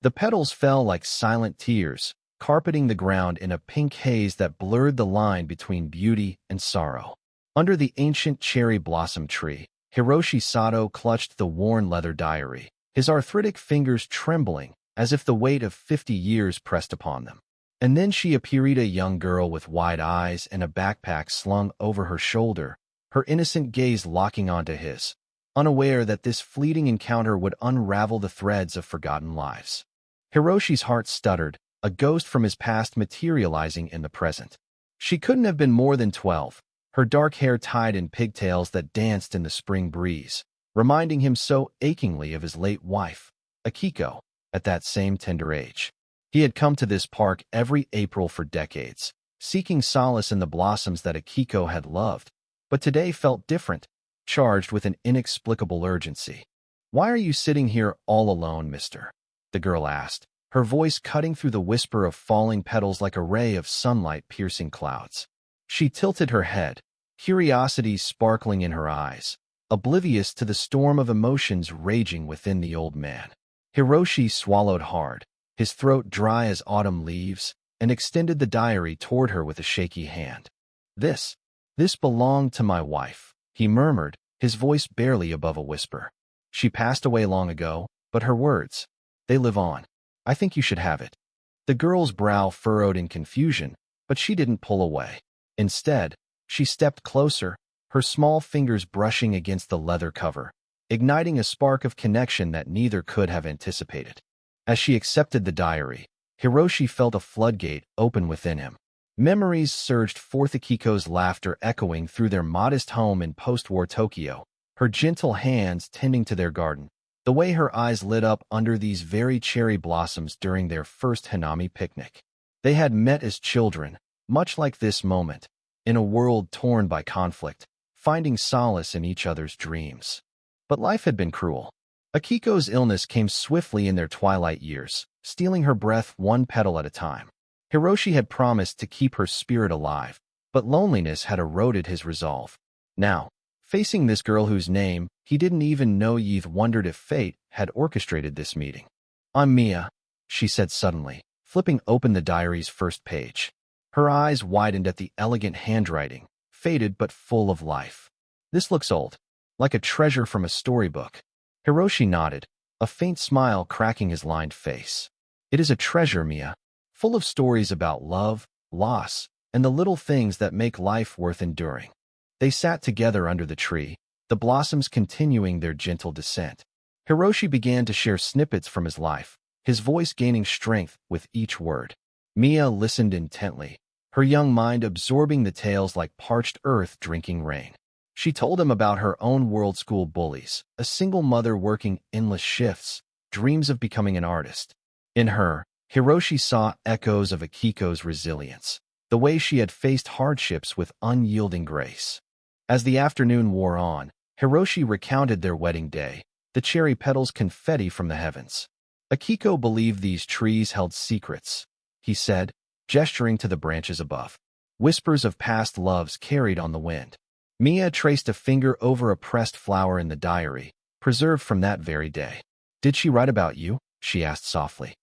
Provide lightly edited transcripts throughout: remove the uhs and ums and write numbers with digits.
The petals fell like silent tears, carpeting the ground in a pink haze that blurred the line between beauty and sorrow. Under the ancient cherry blossom tree, Hiroshi Sato clutched the worn leather diary, his arthritic fingers trembling as if the weight of 50 years pressed upon them. And then she appeared, a young girl with wide eyes and a backpack slung over her shoulder, her innocent gaze locking onto his, unaware that this fleeting encounter would unravel the threads of forgotten lives. Hiroshi's heart stuttered, a ghost from his past materializing in the present. She couldn't have been more than 12, her dark hair tied in pigtails that danced in the spring breeze, reminding him so achingly of his late wife, Akiko, at that same tender age. He had come to this park every April for decades, seeking solace in the blossoms that Akiko had loved, but today felt different, charged with an inexplicable urgency. "Why are you sitting here all alone, mister?" the girl asked, her voice cutting through the whisper of falling petals like a ray of sunlight piercing clouds. She tilted her head, curiosity sparkling in her eyes, oblivious to the storm of emotions raging within the old man. Hiroshi swallowed hard, his throat dry as autumn leaves, and extended the diary toward her with a shaky hand. This belonged to my wife," he murmured, his voice barely above a whisper. "She passed away long ago, but her words, they live on. I think you should have it." The girl's brow furrowed in confusion, but she didn't pull away. Instead, she stepped closer, her small fingers brushing against the leather cover, igniting a spark of connection that neither could have anticipated. As she accepted the diary, Hiroshi felt a floodgate open within him. Memories surged forth, Akiko's laughter echoing through their modest home in post-war Tokyo, her gentle hands tending to their garden, the way her eyes lit up under these very cherry blossoms during their first Hanami picnic. They had met as children, much like this moment, in a world torn by conflict, finding solace in each other's dreams. But life had been cruel. Akiko's illness came swiftly in their twilight years, stealing her breath one petal at a time. Hiroshi had promised to keep her spirit alive, but loneliness had eroded his resolve. Now, facing this girl whose name he didn't even know, Yeath wondered if fate had orchestrated this meeting. "I'm Mia," she said suddenly, flipping open the diary's first page. Her eyes widened at the elegant handwriting, faded but full of life. "This looks old, like a treasure from a storybook." Hiroshi nodded, a faint smile cracking his lined face. "It is a treasure, Mia, full of stories about love, loss, and the little things that make life worth enduring." They sat together under the tree, the blossoms continuing their gentle descent. Hiroshi began to share snippets from his life, his voice gaining strength with each word. Mia listened intently, her young mind absorbing the tales like parched earth drinking rain. She told him about her own world school bullies, a single mother working endless shifts, dreams of becoming an artist. In her, Hiroshi saw echoes of Akiko's resilience, the way she had faced hardships with unyielding grace. As the afternoon wore on, Hiroshi recounted their wedding day, the cherry petals confetti from the heavens. "Akiko believed these trees held secrets," he said, gesturing to the branches above. Whispers of past loves carried on the wind. Mia traced a finger over a pressed flower in the diary, preserved from that very day. "Did she write about you?" she asked softly.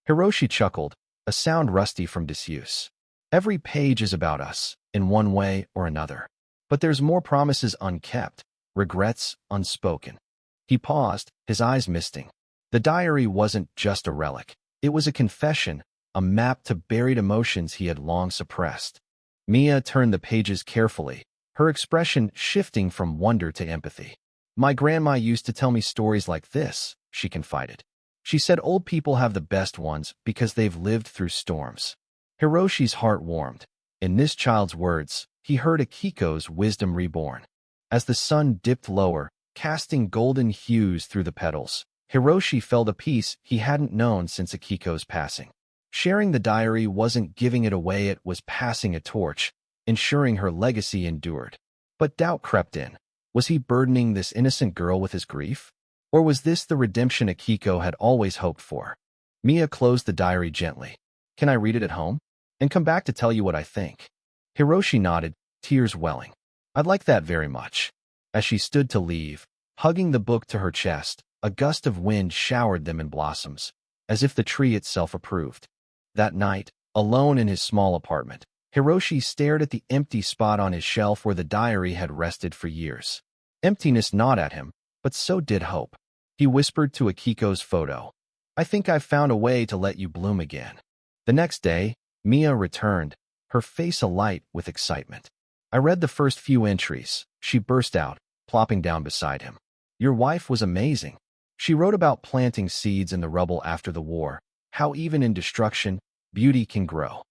Hiroshi chuckled, a sound rusty from disuse. "Every page is about us, in one way or another. But there's more, promises unkept, regrets unspoken." He paused, his eyes misting. The diary wasn't just a relic. It was a confession, a map to buried emotions he had long suppressed. Mia turned the pages carefully, her expression shifting from wonder to empathy. "My grandma used to tell me stories like this," she confided. "She said old people have the best ones because they've lived through storms." Hiroshi's heart warmed. In this child's words, he heard Akiko's wisdom reborn. As the sun dipped lower, casting golden hues through the petals, Hiroshi felt a peace he hadn't known since Akiko's passing. Sharing the diary wasn't giving it away, it was passing a torch, ensuring her legacy endured. But doubt crept in. Was he burdening this innocent girl with his grief? Or was this the redemption Akiko had always hoped for? Mia closed the diary gently. "Can I read it at home? And come back to tell you what I think?" Hiroshi nodded, tears welling. "I'd like that very much." As she stood to leave, hugging the book to her chest, a gust of wind showered them in blossoms. as if the tree itself approved. That night, alone in his small apartment, Hiroshi stared at the empty spot on his shelf where the diary had rested for years. Emptiness gnawed at him, but so did hope. He whispered to Akiko's photo, "I think I've found a way to let you bloom again." The next day, Mia returned, her face alight with excitement. "I read the first few entries," she burst out, plopping down beside him. "Your wife was amazing. She wrote about planting seeds in the rubble after the war, how even in destruction, beauty can grow."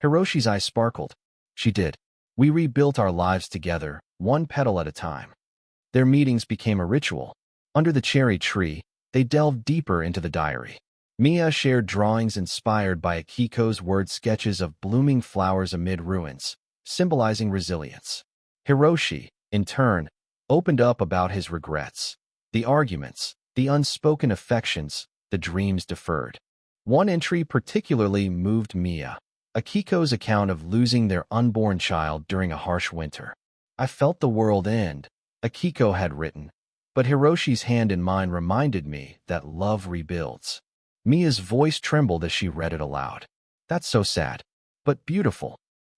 Hiroshi's eyes sparkled. "She did. We rebuilt our lives together, one petal at a time." Their meetings became a ritual. Under the cherry tree, they delved deeper into the diary. Mia shared drawings inspired by Akiko's word sketches of blooming flowers amid ruins, symbolizing resilience. Hiroshi, in turn, opened up about his regrets, the arguments, the unspoken affections, the dreams deferred. One entry particularly moved Mia, Akiko's account of losing their unborn child during a harsh winter. "I felt the world end," Akiko had written, but Hiroshi's hand in mine reminded me that love rebuilds. Mia's voice trembled as she read it aloud. "That's so sad, but beautiful."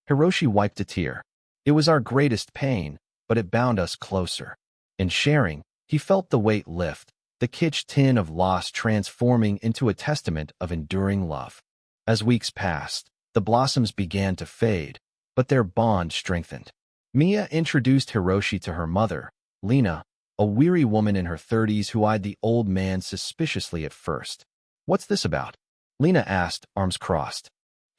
Hiroshi wiped a tear. "It was our greatest pain, but it bound us closer." In sharing, he felt the weight lift, the kitsch tin of loss transforming into a testament of enduring love. As weeks passed, the blossoms began to fade, but their bond strengthened. Mia introduced Hiroshi to her mother, Lena, a weary woman in her 30s who eyed the old man suspiciously at first. "What's this about?" Lena asked, arms crossed.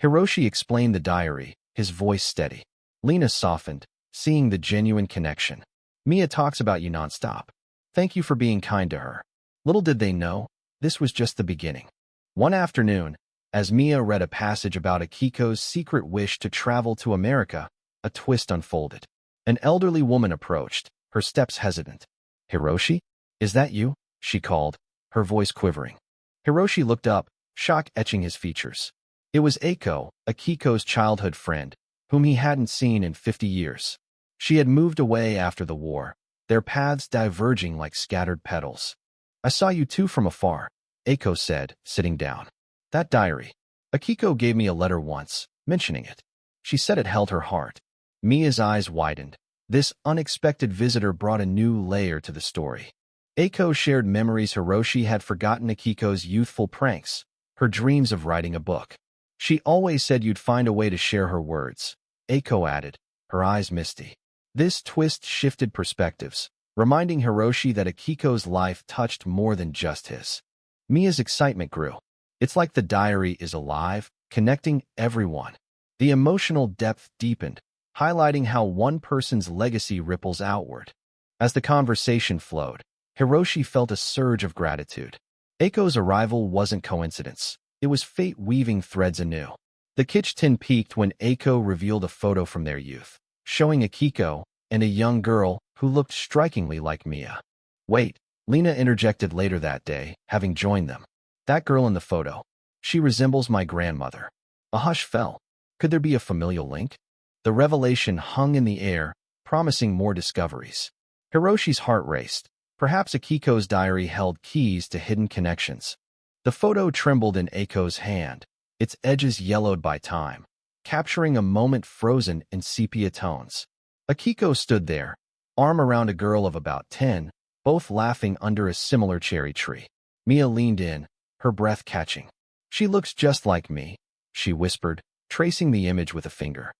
Hiroshi explained the diary, his voice steady. Lena softened, seeing the genuine connection. "Mia talks about you nonstop. Thank you for being kind to her." Little did they know, this was just the beginning. One afternoon, as Mia read a passage about Akiko's secret wish to travel to America, a twist unfolded. An elderly woman approached, her steps hesitant. "Hiroshi? Is that you?" she called, her voice quivering. Hiroshi looked up, shock etching his features. It was Eiko, Akiko's childhood friend, whom he hadn't seen in 50 years. She had moved away after the war, their paths diverging like scattered petals. "I saw you two from afar," Eiko said, sitting down. "That diary. Akiko gave me a letter once, mentioning it. She said it held her heart." Mia's eyes widened. This unexpected visitor brought a new layer to the story. Eiko shared memories Hiroshi had forgotten, Akiko's youthful pranks, her dreams of writing a book. "She always said you'd find a way to share her words," Eiko added, her eyes misty. This twist shifted perspectives, reminding Hiroshi that Akiko's life touched more than just his. Mia's excitement grew. It's like the diary is alive, connecting everyone. The emotional depth deepened, highlighting how one person's legacy ripples outward. As the conversation flowed, Hiroshi felt a surge of gratitude. Eiko's arrival wasn't coincidence. It was fate weaving threads anew. The kitsch tin peaked when Eiko revealed a photo from their youth, showing Akiko and a young girl who looked strikingly like Mia. "Wait," Lena interjected later that day, having joined them. "That girl in the photo. She resembles my grandmother." A hush fell. Could there be a familial link? The revelation hung in the air, promising more discoveries. Hiroshi's heart raced. Perhaps Akiko's diary held keys to hidden connections. The photo trembled in Eiko's hand, its edges yellowed by time, capturing a moment frozen in sepia tones. Akiko stood there, arm around a girl of about 10, both laughing under a similar cherry tree. Mia leaned in, her breath catching. "She looks just like me," she whispered, tracing the image with a finger.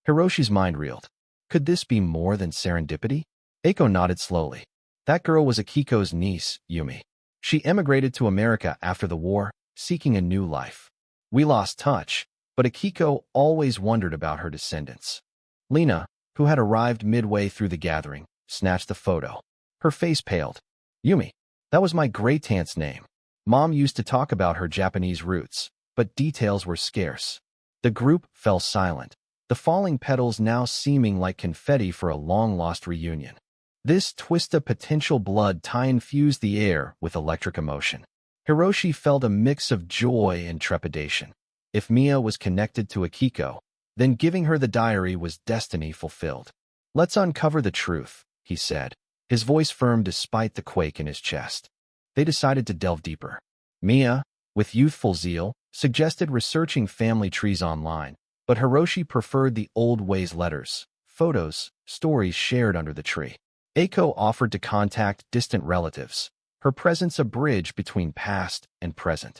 Hiroshi's mind reeled. Could this be more than serendipity? Eiko nodded slowly. "That girl was Akiko's niece, Yumi. She emigrated to America after the war, seeking a new life. We lost touch, but Akiko always wondered about her descendants." Lena, who had arrived midway through the gathering, snatched the photo. Her face paled. "Yumi, that was my great-aunt's name. Mom used to talk about her Japanese roots, but details were scarce." The group fell silent, the falling petals now seeming like confetti for a long-lost reunion. This twist of potential blood tie infused the air with electric emotion. Hiroshi felt a mix of joy and trepidation. If Mia was connected to Akiko, then giving her the diary was destiny fulfilled. "Let's uncover the truth," he said, his voice firm despite the quake in his chest. They decided to delve deeper. "Mia, with youthful zeal, suggested researching family trees online, but Hiroshi preferred the old ways: letters, photos, stories shared under the tree. Eiko offered to contact distant relatives, her presence a bridge between past and present.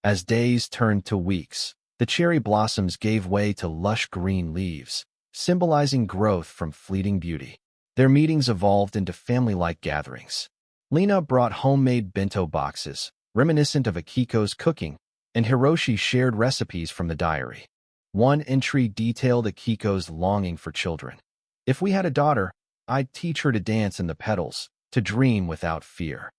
As days turned to weeks, the cherry blossoms gave way to lush green leaves, symbolizing growth from fleeting beauty. Their meetings evolved into family-like gatherings. Lena brought homemade bento boxes, reminiscent of Akiko's cooking, and Hiroshi shared recipes from the diary. One entry detailed Akiko's longing for children. "If we had a daughter, I'd teach her to dance in the petals, to dream without fear."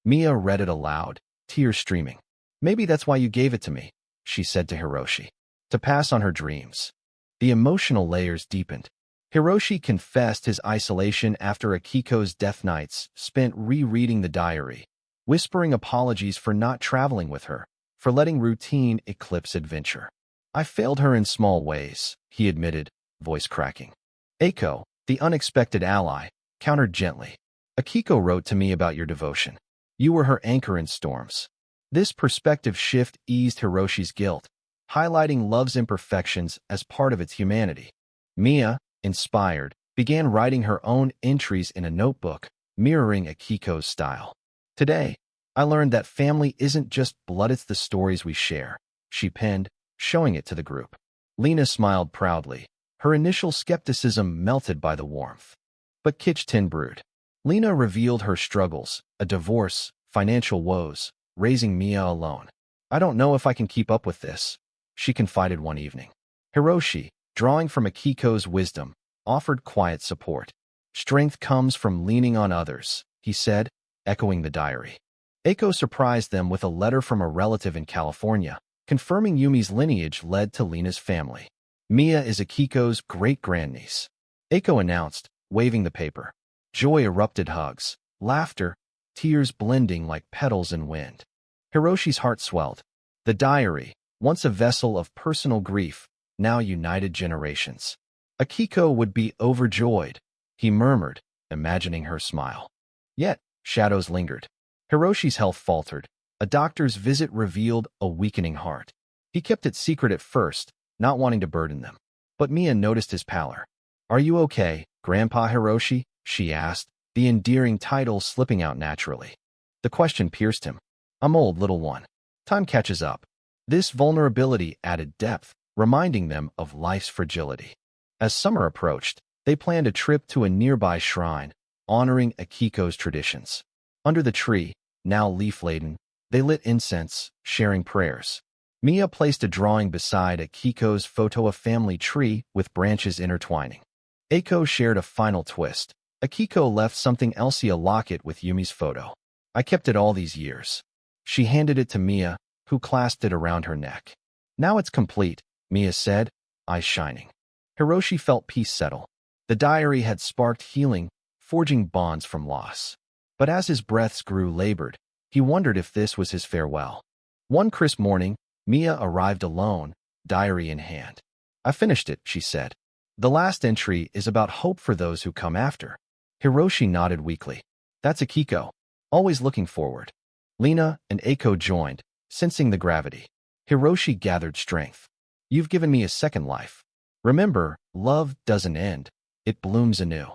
Mia read it aloud, tears streaming. "Maybe that's why you gave it to me," she said to Hiroshi. "To pass on her dreams." The emotional layers deepened. Hiroshi confessed his isolation after Akiko's death nights spent rereading the diary, whispering apologies for not traveling with her, for letting routine eclipse adventure. "I failed her in small ways," he admitted, voice cracking. Eiko, the unexpected ally, countered gently. "Akiko wrote to me about your devotion. You were her anchor in storms." This perspective shift eased Hiroshi's guilt, highlighting love's imperfections as part of its humanity. Mia, inspired, began writing her own entries in a notebook, mirroring Akiko's style. "Today, I learned that family isn't just blood, it's the stories we share," she penned, showing it to the group. Lena smiled proudly, her initial skepticism melted by the warmth. But Kitchen brewed. Lena revealed her struggles: a divorce, financial woes, raising Mia alone. "I don't know if I can keep up with this," she confided one evening. Hiroshi, drawing from Akiko's wisdom, offered quiet support. "Strength comes from leaning on others," he said, echoing the diary. Eiko surprised them with a letter from a relative in California, confirming Yumi's lineage led to Lena's family. "Mia is Akiko's great-grandniece," Eiko announced, waving the paper. Joy erupted: hugs, laughter, tears blending like petals in wind. Hiroshi's heart swelled. The diary, once a vessel of personal grief, now united generations. Akiko would be overjoyed, he murmured, imagining her smile. Yet, shadows lingered. Hiroshi's health faltered. A doctor's visit revealed a weakening heart. He kept it secret at first, not wanting to burden them. But Mia noticed his pallor. "Are you okay, Grandpa Hiroshi?" she asked, the endearing title slipping out naturally. The question pierced him. "I'm old, little one. Time catches up." This vulnerability added depth, reminding them of life's fragility. As summer approached, they planned a trip to a nearby shrine, honoring Akiko's traditions. Under the tree, now leaf-laden, they lit incense, sharing prayers. Mia placed a drawing beside Akiko's photo, a family tree with branches intertwining. Eiko shared a final twist. Akiko left something else: a locket with Yumi's photo. "I kept it all these years." She handed it to Mia, who clasped it around her neck. "Now it's complete," Mia said, eyes shining. Hiroshi felt peace settle. The diary had sparked healing, forging bonds from loss. But as his breaths grew labored, he wondered if this was his farewell. One crisp morning, Mia arrived alone, diary in hand. "I finished it," she said. "The last entry is about hope for those who come after." Hiroshi nodded weakly. "That's Akiko, always looking forward." Lena and Eiko joined, sensing the gravity. Hiroshi gathered strength. "You've given me a second life. Remember, love doesn't end, it blooms anew."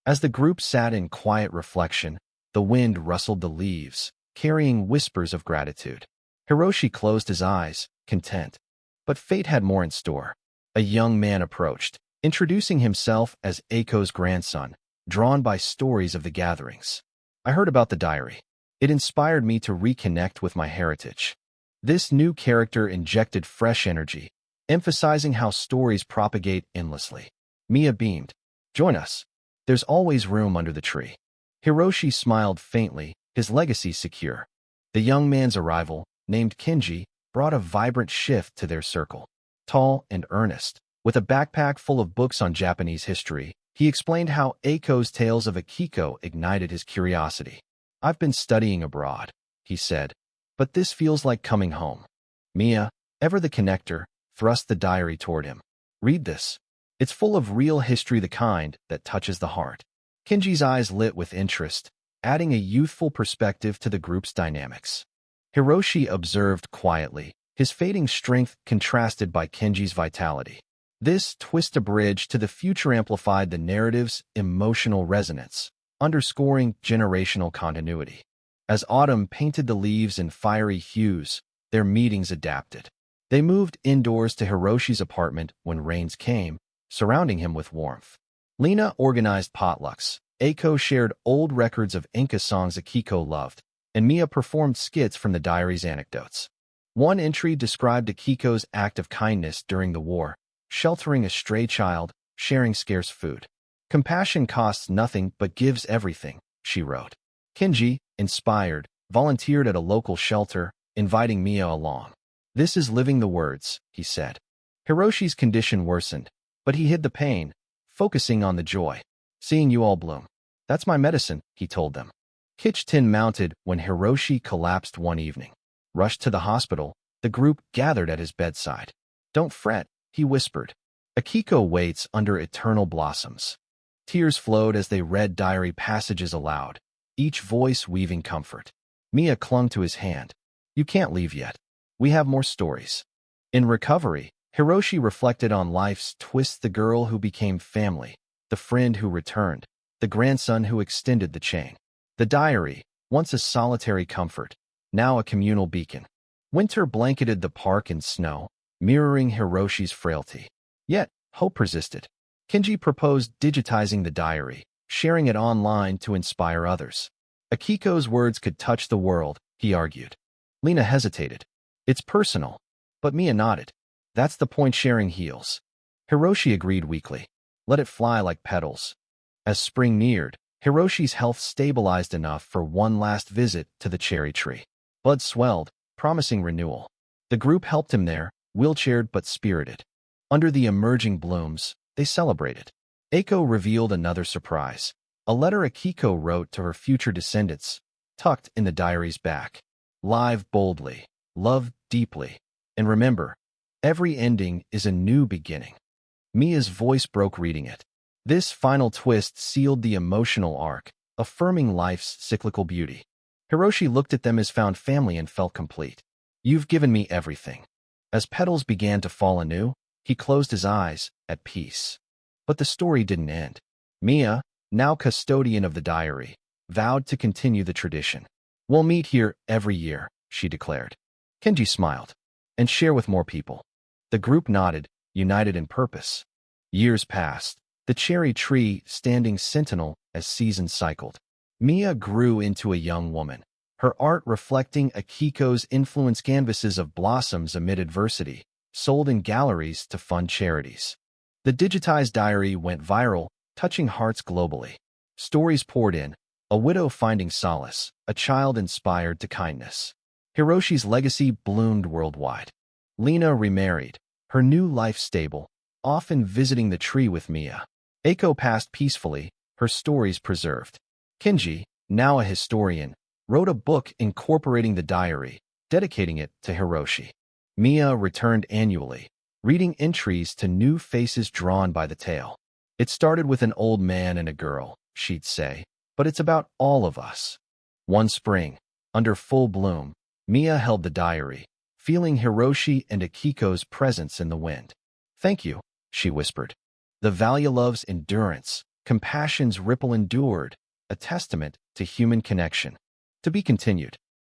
As the group sat in quiet reflection, the wind rustled the leaves, carrying whispers of gratitude. Hiroshi closed his eyes, content. But fate had more in store. A young man approached, introducing himself as Eiko's grandson, drawn by stories of the gatherings. "I heard about the diary. It inspired me to reconnect with my heritage." This new character injected fresh energy, emphasizing how stories propagate endlessly. Mia beamed. "Join us. There's always room under the tree." Hiroshi smiled faintly, his legacy secure. The young man's arrival, named Kenji, brought a vibrant shift to their circle. Tall and earnest, with a backpack full of books on Japanese history, he explained how Eiko's tales of Akiko ignited his curiosity. "I've been studying abroad," he said, "but this feels like coming home." Mia, ever the connector, thrust the diary toward him. "Read this. It's full of real history, the kind that touches the heart." Kenji's eyes lit with interest, adding a youthful perspective to the group's dynamics. Hiroshi observed quietly, his fading strength contrasted by Kenji's vitality. This twist a bridge to the future amplified the narrative's emotional resonance, underscoring generational continuity. As autumn painted the leaves in fiery hues, their meetings adapted. They moved indoors to Hiroshi's apartment when rains came, surrounding him with warmth. Lena organized potlucks, Eiko shared old records of Inca songs Akiko loved, and Mia performed skits from the diary's anecdotes. One entry described Akiko's act of kindness during the war, sheltering a stray child, sharing scarce food. Compassion costs nothing but gives everything, she wrote. Kenji, inspired, volunteered at a local shelter, inviting Mia along. This is living the words, he said. Hiroshi's condition worsened, but he hid the pain, focusing on the joy. Seeing you all bloom. That's my medicine, he told them. Kitch-tin mounted when Hiroshi collapsed one evening. Rushed to the hospital, the group gathered at his bedside. Don't fret, he whispered. Akiko waits under eternal blossoms. Tears flowed as they read diary passages aloud, each voice weaving comfort. Mia clung to his hand. You can't leave yet. We have more stories. In recovery, Hiroshi reflected on life's twists: the girl who became family, the friend who returned, the grandson who extended the chain. The diary, once a solitary comfort, now a communal beacon. Winter blanketed the park in snow, mirroring Hiroshi's frailty. Yet, hope persisted. Kenji proposed digitizing the diary, sharing it online to inspire others. Akiko's words could touch the world, he argued. Lena hesitated. It's personal. But Mia nodded. That's the point, sharing heals. Hiroshi agreed weakly. Let it fly like petals. As spring neared, Hiroshi's health stabilized enough for one last visit to the cherry tree. Buds swelled, promising renewal. The group helped him there, wheelchaired but spirited. Under the emerging blooms, they celebrated. Eiko revealed another surprise. A letter Akiko wrote to her future descendants, tucked in the diary's back. Live boldly, love deeply, and remember, every ending is a new beginning. Mia's voice broke reading it. This final twist sealed the emotional arc, affirming life's cyclical beauty. Hiroshi looked at them as found family and felt complete. You've given me everything. As petals began to fall anew, he closed his eyes, at peace. But the story didn't end. Mia, now custodian of the diary, vowed to continue the tradition. We'll meet here every year, she declared. Kenji smiled. And share with more people. The group nodded, united in purpose. Years passed, the cherry tree standing sentinel as seasons cycled. Mia grew into a young woman, her art reflecting Akiko's influence. Canvases of blossoms amid adversity, sold in galleries to fund charities. The digitized diary went viral, touching hearts globally. Stories poured in, a widow finding solace, a child inspired to kindness. Hiroshi's legacy bloomed worldwide. Lena remarried, her new life stable, often visiting the tree with Mia. Eiko passed peacefully, her stories preserved. Kenji, now a historian, wrote a book incorporating the diary, dedicating it to Hiroshi. Mia returned annually, reading entries to new faces drawn by the tale. It started with an old man and a girl, she'd say, but it's about all of us. One spring, under full bloom, Mia held the diary, feeling Hiroshi and Akiko's presence in the wind. Thank you, she whispered. The value love's endurance, compassion's ripple endured, a testament to human connection. To be continued.